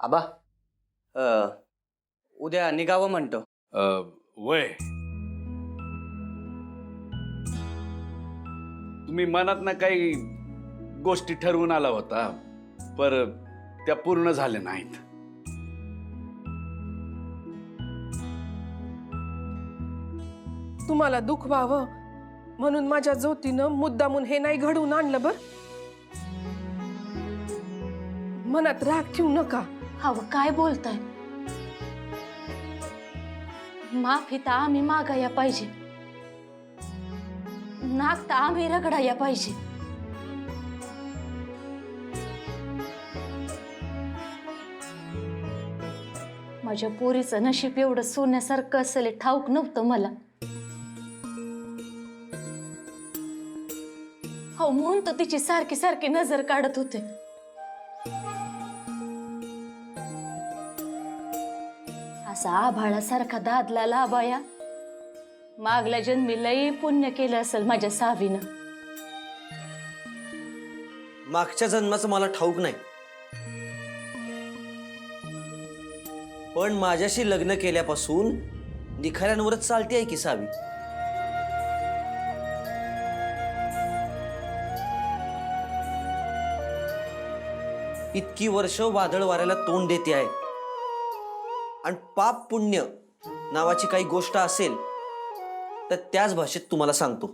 आबा उद्या निघावं म्हणतो. वय तुम्ही मनात ना काही गोष्टी ठरवून आला होता, पर त्या पूर्ण झाल्या नाहीत. तुम्हाला दुःख व्हावं म्हणून माझ्या ज्योतीनं मुद्दामून हे नाही घडवून आणलं बर. मनात राग ठेवू नका. अव काय बोलताय? माफी तर आम्ही मागाया पाहिजे, नाक तर आम्ही रगडाया पाहिजे. माझ्या पोरीचं नशीब एवढं सोन्यासारखं असेल हे ठाऊक नव्हतं मला. हो म्हणून तर तिची सारखी सारखी नजर काढत होते. असा आभाळासारखा दादला लाबाया मागल्या जन्मी लई पुण्य केलं असेल माझ्या सावीनं. मागच्या जन्माचं मला ठाऊक नाही, पण माझ्याशी लग्न केल्यापासून निखाऱ्यांवरच चालती आहे की सावी. इतकी वर्ष वादळ वाऱ्याला तोंड देते आहे, आणि पाप पुण्य नावाची काही गोष्ट असेल तर त्याच भाषेत तुम्हाला सांगतो.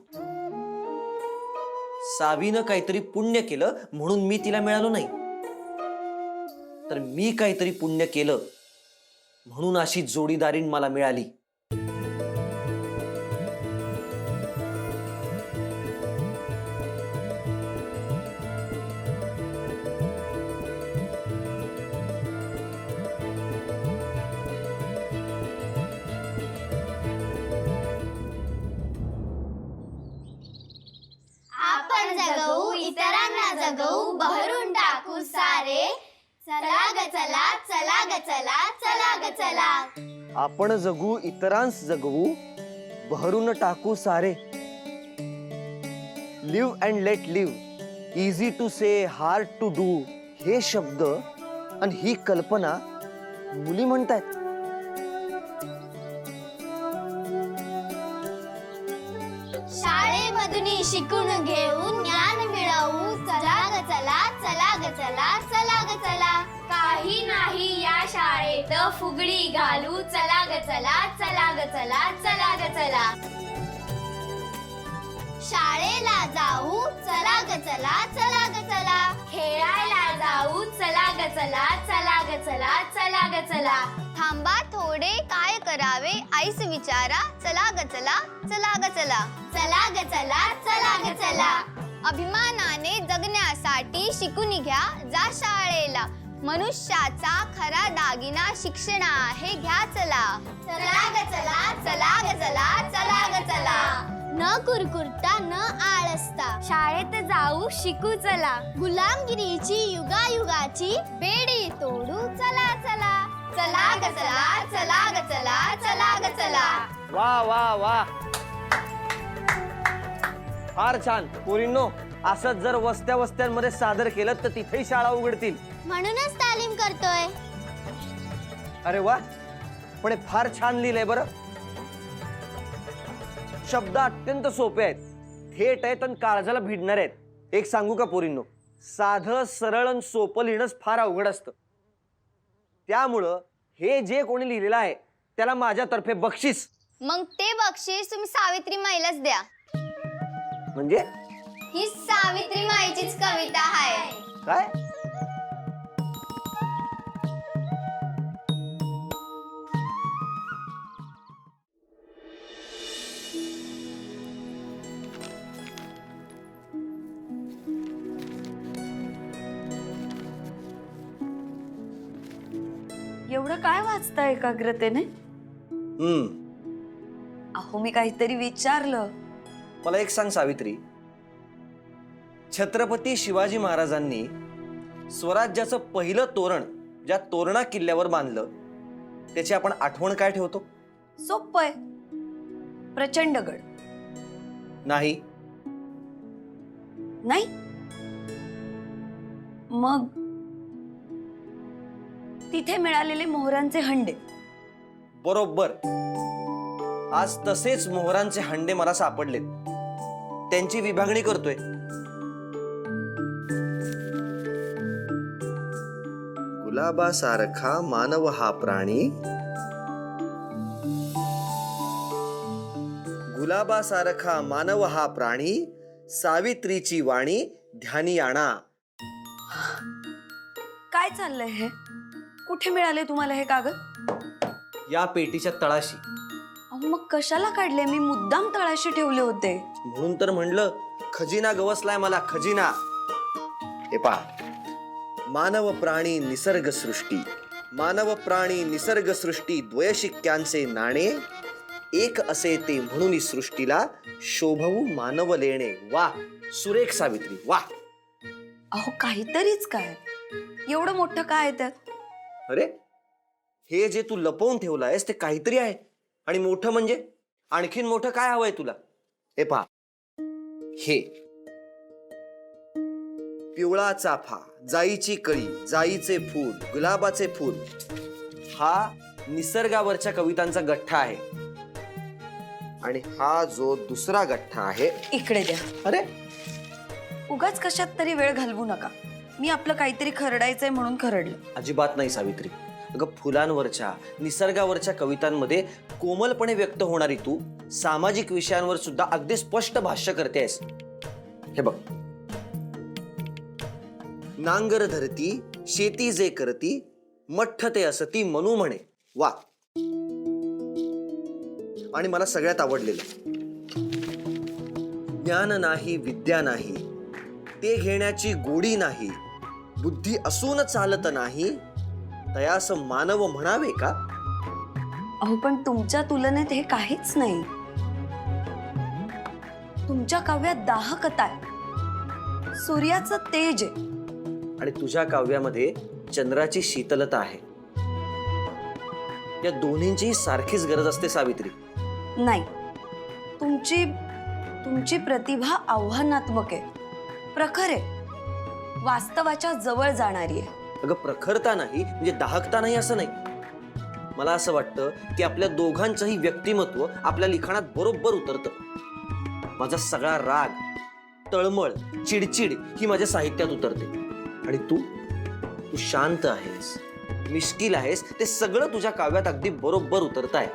सावीनं काहीतरी पुण्य केलं म्हणून मी तिला मिळालो नाही, तर मी काहीतरी पुण्य केलं म्हणून अशी जोडीदारीण मला मिळाली. आपण जगवू इतरांना जगवू बहरून टाकू सारे. चला ग चला, चला ग चला, चला ग चला. आपण जगू इतरांस जगवू बहरून टाकू सारे. Live and let live, easy to say hard to do, हे शब्द आणि ही कल्पना मुली म्हणतायत. शाळेमधून शिकून घेऊन ज्ञान मिळवू. चला ग चला, चला ग चला, चला ग चला. काही नाही या शाळेत फुगडी घालू. चला ग चला, चला ग चला, चला ग चला. शाळेला जाऊ. चला ग चला, चला ग चला. खेळायला जाऊ. चला ग चला, चला ग चला, चला ग चला. थांबा थोडे काय करावे आईस विचारा. चला ग चला, चला ग चला, चला ग चला, चला ग चला. अभिमानाने जगण्यासाठी शिकून घ्या जा शाळेला. मनुष्याचा खरा दागिना शिक्षण आहे घ्या चला. चला ग चला, चला ग चला, चला ग चला. न कुरकुरता न आळसता शाळेत जाऊ शिकू चला. गुलामगिरीची युगायुगाची बेडी तोडू. चला चला, चला ग चला, चला ग चला, चला ग चला. वा वा वा, फार छान पोरींनो. असंच जर वस्त्या वस्त्यांमध्ये सादर केलं तर तिथेही शाळा उघडतील. म्हणूनच तालीम करतोय. अरे वा, पण हे फार छान लिहिलंय बरं. शब्द अत्यंत सोपे आहेत, थेट आहेत आणि काळजाला भिडणारे आहेत. एक सांगू का पोरींनो, साधं सरळ आणि सोपं लिहिणंच फार अवघड असतं. त्यामुळं हे जे कोणी लिहिलेलं आहे त्याला माझ्यातर्फे बक्षीस. मग ते बक्षीस तुम्ही सावित्री माईलाच द्या. म्हणजे ही सावित्री माईचीच कविता आहे. काय? एवढं काय वाचता एकाग्रतेने? अहो मी काहीतरी विचारलं. मला एक सांग सावित्री, छत्रपती शिवाजी महाराजांनी स्वराज्याचं पहिलं तोरण ज्या तोरणा किल्ल्यावर बांधलं त्याची आपण आठवण काय ठेवतो? सोपं आहे, प्रचंडगड. नाही. नाही मग तिथे मिळालेले मोहरांचे हंडे. बरोबर. आज तसेच मोहरांचे हंडे मला सापडलेत. त्यांची विभागणी करतोय. गुलाबासारखा मानव हा प्राणी, गुलाबासारखा मानव हा प्राणी, सावित्रीची वाणी ध्यानी आणा. काय चाललंय हे? कुठे मिळाले तुम्हाला हे कागद? या पेटीच्या तळाशी. अहो मग कशाला काढले? मी मुद्दाम तळाशी ठेवले होते. म्हणून तर म्हणलं खजिना गवसलाय मला, खजिना. हे पहा, मानव प्राणी निसर्ग सृष्टी, मानव प्राणी निसर्ग सृष्टी द्वयशिक्यांचे नाणे, एक असे ते म्हणून सृष्टीला शोभवू मानव लेणे. वा, सुरेख सावित्री, वा. अहो काहीतरीच काय, एवढं मोठं काय आहे त्यात? अरे, हे जे तू लपवून ठेवलायस ते काहीतरी आहे. आणि मोठं म्हणजे आणखीन मोठं काय हवंय तुला? हे पहा, हे पिवळा चाफा, जाईची कळी, जाईचे फूल, गुलाबाचे फूल, हा निसर्गावरच्या कवितांचा गठ्ठा आहे. आणि हा जो दुसरा गठ्ठा आहे, इकडे द्या. अरे उगाच कशात तरी वेळ घालवू नका. मी आपलं काहीतरी खरडायचंय म्हणून खरडलं. अजिबात नाही सावित्री. अगं, फुलांवरच्या निसर्गावरच्या कवितांमध्ये कोमलपणे व्यक्त होणारी तू सामाजिक विषयांवर सुद्धा अगदी स्पष्ट भाष्य करतेस. हे बघ, नांगर धरती शेती जे करती, मठ्ठ ते असती मनू म्हणे. वा. आणि मला सगळ्यात आवडलेलं, ज्ञान नाही विद्या नाही, ते घेण्याची गोडी नाही, बुद्धी असून चालत नाही, तयास मानव म्हणावे का? अहो पण तुमच्या तुलनेत हे काहीच नाही. तुमच्या काव्यात दाहकता आहे, सूर्याचं तेज आहे. आणि तुझ्या काव्यामध्ये चंद्राची शीतलता आहे. या दोन्हींची सारखीच गरज असते सावित्री. नाही, तुमची प्रतिभा आव्हानात्मक आहे, प्रखर आहे, वास्तवाच्या जवळ जाणारी आहे. अगं, प्रखरता नाही म्हणजे दाहकता नाही असं नाही. मला असं वाटतं की आपल्या दोघांचंही व्यक्तिमत्व आपल्या लिखाणात बरोबर उतरतं. माझा सगळा राग, तळमळ, चिडचिड ही माझ्या साहित्यात उतरते. आणि तू शांत आहेस, मिश्किल आहेस, ते सगळं तुझ्या काव्यात अगदी बरोबर उतरत आहे.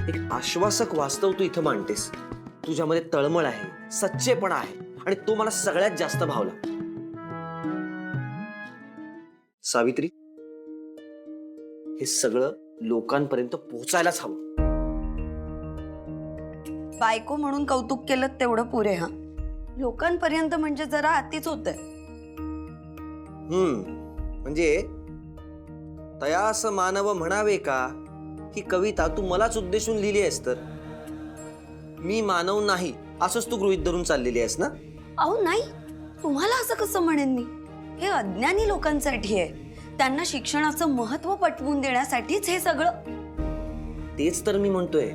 एक आश्वासक वास्तव तू इथं मांडतेस. तुझ्यामध्ये तळमळ आहे, सच्चेपणा आहे, आणि तो मला सगळ्यात जास्त भावला. सावित्री, हे सगळं लोकांपर्यंत पोहोचायलाच हवं. बायको म्हणून कौतुक केलं तेवढं पुरे. हा, लोकांपर्यंत म्हणजे जरा अतिच होतंय. म्हणजे तयास मानव म्हणावे का ही कविता तू मलाच उद्देशून लिहिली आहेस तर? मी मानव नाही असंच तू गृहीत धरून चाललेली आहेस ना? अहो नाही, तुम्हाला असं कसं म्हणेन मी? हे अज्ञानी लोकांसाठी आहे. त्यांना शिक्षणाचं महत्त्व पटवून देण्यासाठीच हे सगळं. तेच तर मी म्हणतोय.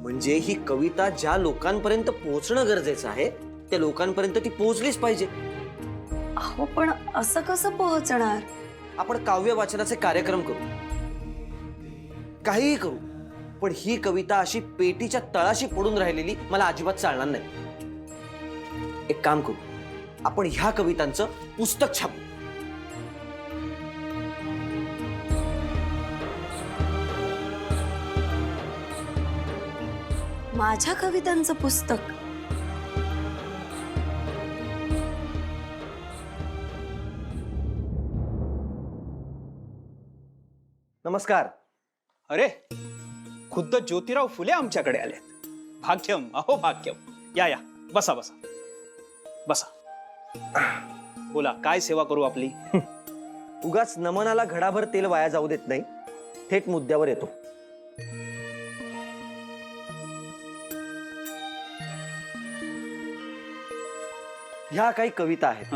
म्हणजे ही कविता ज्या लोकांपर्यंत पोहोचणं गरजेचं आहे त्या लोकांपर्यंत ती पोहोचलीच पाहिजे. अहो पण असं कसं पोहोचणार? आपण काव्य वाचनाचे कार्यक्रम करू, काहीही करू, पण ही कविता अशी पेटीच्या तळाशी पडून राहिलेली मला अजिबात चालणार नाही. एक काम करू, आपण ह्या कवितांचं पुस्तक छापू. माझ्या कवितांचं पुस्तक? नमस्कार. अरे, खुद्द ज्योतिराव फुले आमच्याकडे आलेत. भाग्यम, अहो भाग्यम. या या, बसा बसा बसा. बोला, काय सेवा करू आपली? उगाच नमनाला घडाभर तेल वाया जाऊ देत नाही, थेट मुद्द्यावर येतो. ह्या काही कविता आहेत,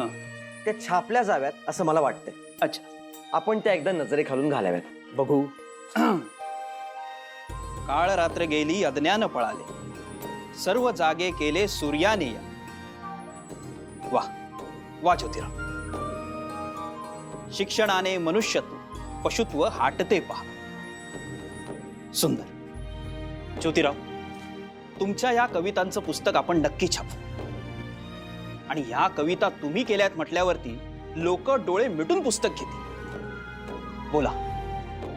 त्या छापल्या जाव्यात असं मला वाटतंय. अच्छा, आपण त्या एकदा नजरेखालून घालाव्यात. बघू. काळ रात्र गेली अज्ञान पळाले, सर्व जागे केले सूर्याने या. वा वा ज्योतिराव. शिक्षणाने मनुष्यत्व पशुत्व हाटते पहा. सुंदर. ज्योतिराव, तुमच्या या कवितांचं पुस्तक आपण नक्की छापू. आणि या कविता तुम्ही केल्यात म्हटल्यावरती लोक डोळे मिटून पुस्तक घेतील. बोला,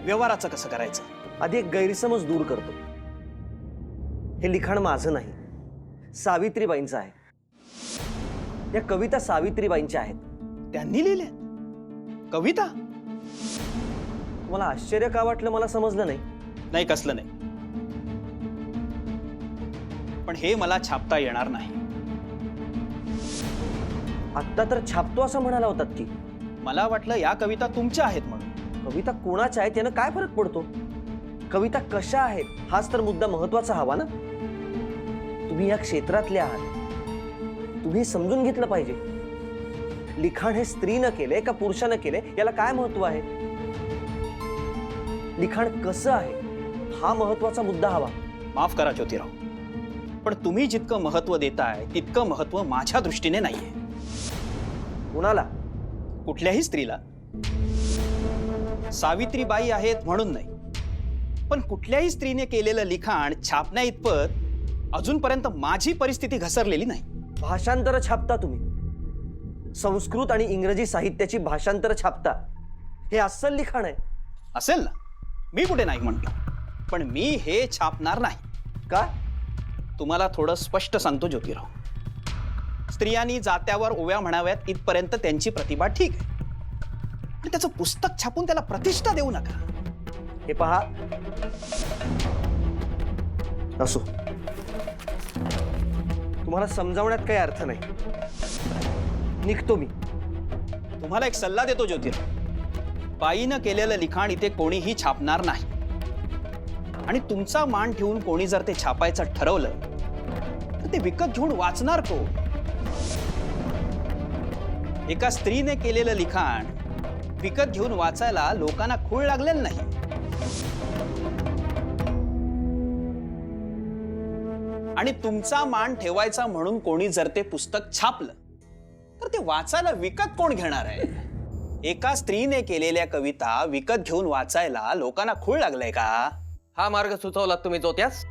व्यवहाराचं कसं करायचं? आधी एक गैरसमज दूर करतो. हे लिखाण माझं नाही, सावित्रीबाईंचं आहे. या कविता सावित्रीबाईंच्या आहेत. त्यांनी लिहिले कविता? तुम्हाला आश्चर्य का वाटलं मला समजलं नाही. नाही, कसलं नाही. पण हे मला छापता येणार नाही. आत्ता तर छापतो असं म्हणाला होतात की. मला वाटलं या कविता तुमच्या आहेत म्हणून. कविता कोणाच्या आहेत यानं काय फरक पडतो? कविता कशा आहेत हाच तर मुद्दा महत्वाचा हवा ना. तुम्ही या क्षेत्रातले आहात, तुम्ही समजून घेतलं पाहिजे. लिखाण हे स्त्रीनं केले का पुरुषानं केले याला काय महत्व आहे? लिखाण कसं आहे हा महत्वाचा मुद्दा हवा. माफ करा ज्योतिराव, पण तुम्ही जितकं महत्व देताय तितकं महत्व माझ्या दृष्टीने नाहीये. कुणाला? कुठल्याही स्त्रीला. सावित्रीबाई आहेत म्हणून नाही, पण कुठल्याही स्त्रीने केलेलं लिखाण छापण्या इतपत अजूनपर्यंत माझी परिस्थिती घसरलेली नाही. भाषांतर छापता तुम्ही, संस्कृत आणि इंग्रजी साहित्याची भाषांतर छापता. हे अस्सल लिखाण आहे. असेल ना, मी कुठे नाही म्हणतो, पण मी हे छापणार नाही. का? तुम्हाला थोडं स्पष्ट सांगतो ज्योतिराव. स्त्रियांनी जात्यावर ओव्या म्हणाव्यात इथपर्यंत त्यांची प्रतिभा ठीक आहे, पण त्याचं पुस्तक छापून त्याला प्रतिष्ठा देऊ नका. हे पहा, असो, तुम्हाला समजावण्यात काही अर्थ नाही. निघतो मी. तुम्हाला एक सल्ला देतो ज्योतिराव. बाईनं केलेलं लिखाण इथे कोणीही छापणार नाही. आणि तुमचा मान ठेवून कोणी जर ते छापायचं ठरवलं तर ते विकत घेऊन वाचणार कोण? एका स्त्रीने केलेलं लिखाण विकत घेऊन वाचायला लोकांना खूळ लागलेलं नाही. आणि तुमचा मान ठेवायचा म्हणून कोणी जर ते पुस्तक छापलं तर ते वाचायला विकत कोण घेणार आहे? एका स्त्रीने केलेल्या कविता विकत घेऊन वाचायला लोकांना खूळ लागलाय का? हा मार्ग सुचवलात तुम्ही जोत्यास?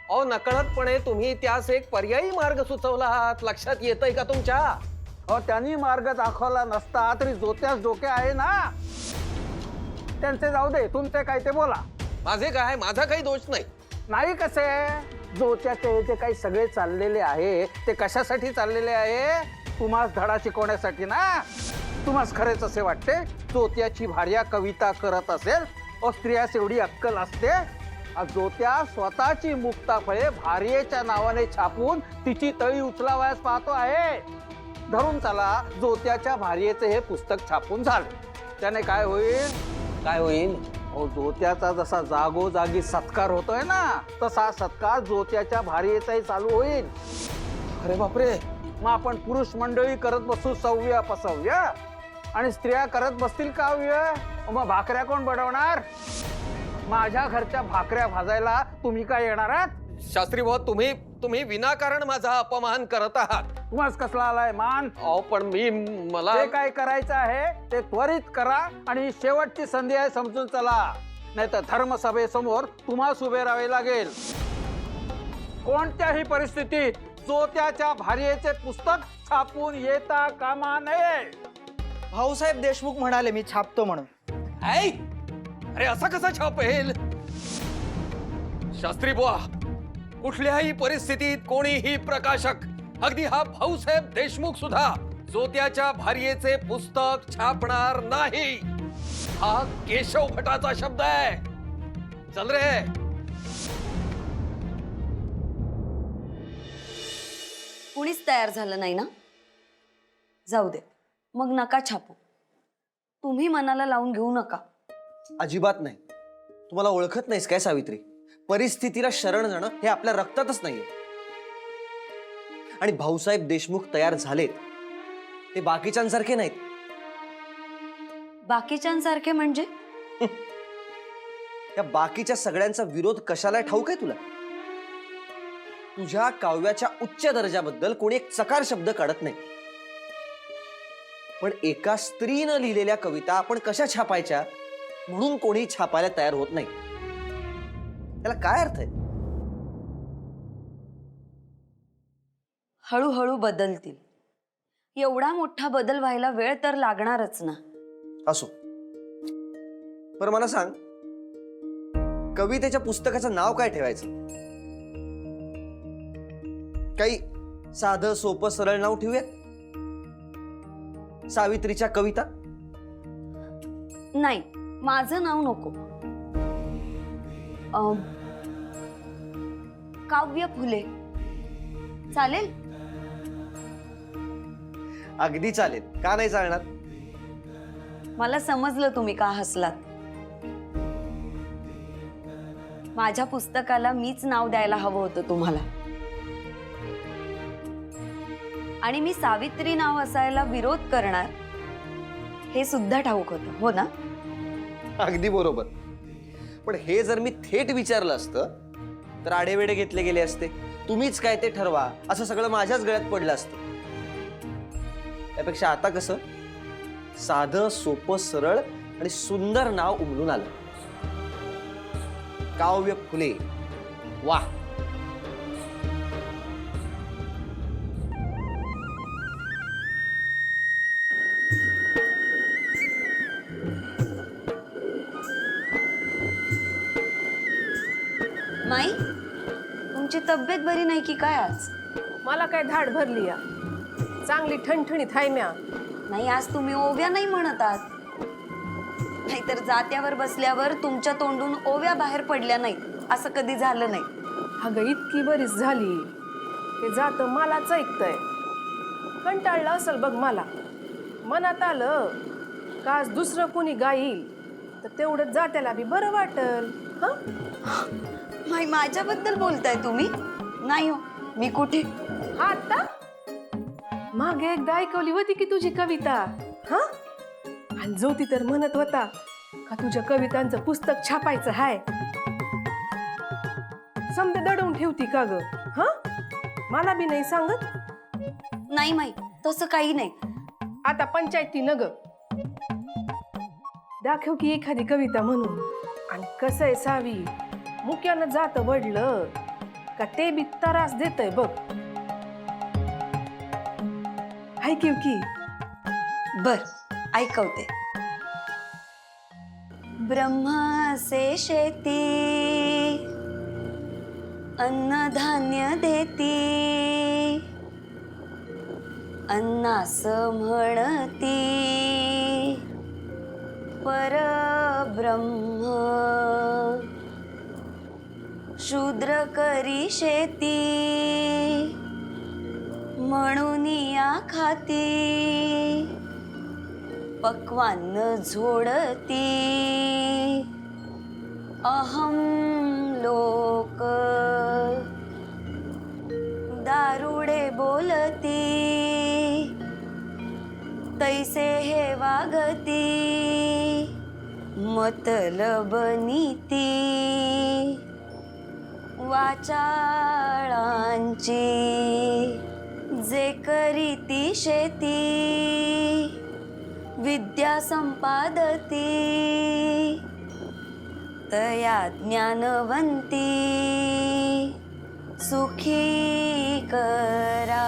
अहो, नकळतपणे तुम्ही त्यास एक पर्यायी मार्ग सुचवला आहात. लक्षात येतंय का तुमच्या? अहो, त्यांनी मार्ग दाखवला नसता तरी जोत्यास डोके आहे ना. त्यांचे जाऊ दे, तुमचे काय ते बोला. माझे काय? माझा काही दोष नाही. नाही कसे जोत्याचे हे जे काही सगळे चाललेले आहे ते कशासाठी चाललेले आहे? तुम्हास धडा शिकवण्यासाठी ना. तुम्हास खरेच असे वाटते जोत्याची भार्या कविता करत असेल? स्त्रियास एवढी अक्कल असते? जोत्या स्वतःची मुक्ताफळे भार्येच्या नावाने छापून तिची तळी उचलावयास पाहतो आहे. धरून चला, जोत्याच्या भार्येचे हे पुस्तक छापून झाले. त्याने काय होईल? काय होईल? अहो, जोत्याचा जसा जागोजागी सत्कार होतोय ना, तसा सत्कार जोत्याच्या भार्येचाही चालू होईल. अरे बापरे. मग आपण पुरुष मंडळी करत बसू सव्य अपसव्य, आणि स्त्रिया करत बसतील काव्य. मग भाकऱ्या कोण बनवणार? माझ्या घरच्या भाकऱ्या भाजायला तुम्ही काय येणार आहात? शास्त्री भाऊ, तुम्ही विनाकारण माझा अपमान करत आहात. तुम्हास कसला आलाय मान? अहो, पण मला जे काय करायचं आहे ते त्वरित करा आणि ही शेवटची संधी आहे, समजून चला. नाही तर धर्मसभेसमोर तुम्हास उभे राहावे लागेल. कोणत्याही परिस्थितीत जोत्याच्या भार्येचे पुस्तक छापून येता कामा नये. भाऊसाहेब देशमुख म्हणाले मी छापतो म्हणून. ऐ, अरे असा कसा छापेल? शास्त्री बुवा, कुठल्याही परिस्थितीत कोणीही प्रकाशक, अगदी हा भाऊसाहेब देशमुख सुद्धा जोत्याच्या भार्येचे पुस्तक छापणार नाही. हा केशव भटाचा शब्द आहे. चल रे. कुणीच तयार झालं नाही ना? जाऊ दे, मग नका छापू. तुम्ही मनाला लावून घेऊ नका. अजिबात नाही. तुम्हाला ओळखत नाहीस काय सावित्री? परिस्थितीला शरण जाणं हे आपल्या रक्तातच नाहीये. आणि भाऊसाहेब देशमुख तयार झालेत ते बाकीच्यांसारखे नाहीत. बाकीच्यांसारखे म्हणजे? त्या बाकीच्या सगळ्यांचा विरोध कशाला ठाऊक आहे तुला? तुझ्या काव्याच्या उच्च दर्जाबद्दल कोणी एक चकार शब्द काढत नाही. पण एका स्त्रीनं लिहिलेल्या कविता आपण कशा छापायच्या म्हणून कोणी छापायला तयार होत नाही. त्याला काय अर्थ आहे? हळूहळू बदलतील. एवढा मोठा बदल व्हायला वेळ तर लागणारच ना. असो, पर मला सांग, कवितेच्या पुस्तकाचं नाव काय ठेवायचं? काही साधं सोपं सरळ नाव ठेवूयात? सावित्रीच्या कविता? नाही, माझं नाव नको. काव्य फुले चालेल? अगदी चालेल, का नाही चालणार? मला समजलं तुम्ही का हसलात. माझ्या पुस्तकाला मीच नाव द्यायला हवं होतं तुम्हाला. आणि मी सावित्री नाव असायला विरोध करणार हे सुद्धा ठाऊक होतं, हो ना? अगदी बरोबर. पण हे जर मी थेट विचारलं असतं तर आडेवेडे घेतले गेले असते. तुम्हीच काय ते ठरवा असं सगळं माझ्याच गळ्यात पडलं असतं. त्यापेक्षा आता कसं, साधं सोपं सरळ आणि सुंदर नाव उमलून आलं, काव्य फुले. वाह! माई, तुमची तब्येत बरी नाही की काय आज? मला काय धाड भरली या, चांगली ठणठणीत हाय म्या. नाही, आज तुम्ही ओव्या नाही म्हणत आहात. नाहीतर जात्यावर बसल्यावर तुमच्या तोंडून ओव्या बाहेर पडल्या नाहीत असं कधी झालं नाही. अगं इतकी बरीच झाली, ते जात मलाच ऐकतंय. कंटाळलं असल बघ मला. मनात आलं का आज दुसरं कोणी गाईल तर तेवढं जात्याला बी बरं वाटल. हा, माई, माझ्याबद्दल बोलताय तुम्ही? नाही हो, मी कुठे. हा आता मागे एकदा ऐकवली होती की तुझी कविता. हा, आणि ज्योती तर म्हणत होता का तुझ्या कवितांचं पुस्तक छापायचं हाय. समजा दडवून ठेवती का ग? हा, मला बी नाही सांगत. नाही माई, तसं काही नाही. आता पंचायती न ग, दाखव की एखादी कविता म्हणून. आणि कसं आहे सावी, मुक्यानं जात वडलं का ते बी त्रास देतय बघ. हाय की बर, ऐकवते. ब्रह्मासे शेती अन्नधान्य देती, अन्नास म्हणती परब्रह्म. शूद्र करी शेती म्हणून या खाती, पक्वान्न झोडती अहम लोक. दारुडे बोलती तैसे हे वागती, मतलब नीती वाचाळांची. जे करीती शेती विद्या संपादती, तया ज्ञानवंती सुखी करा.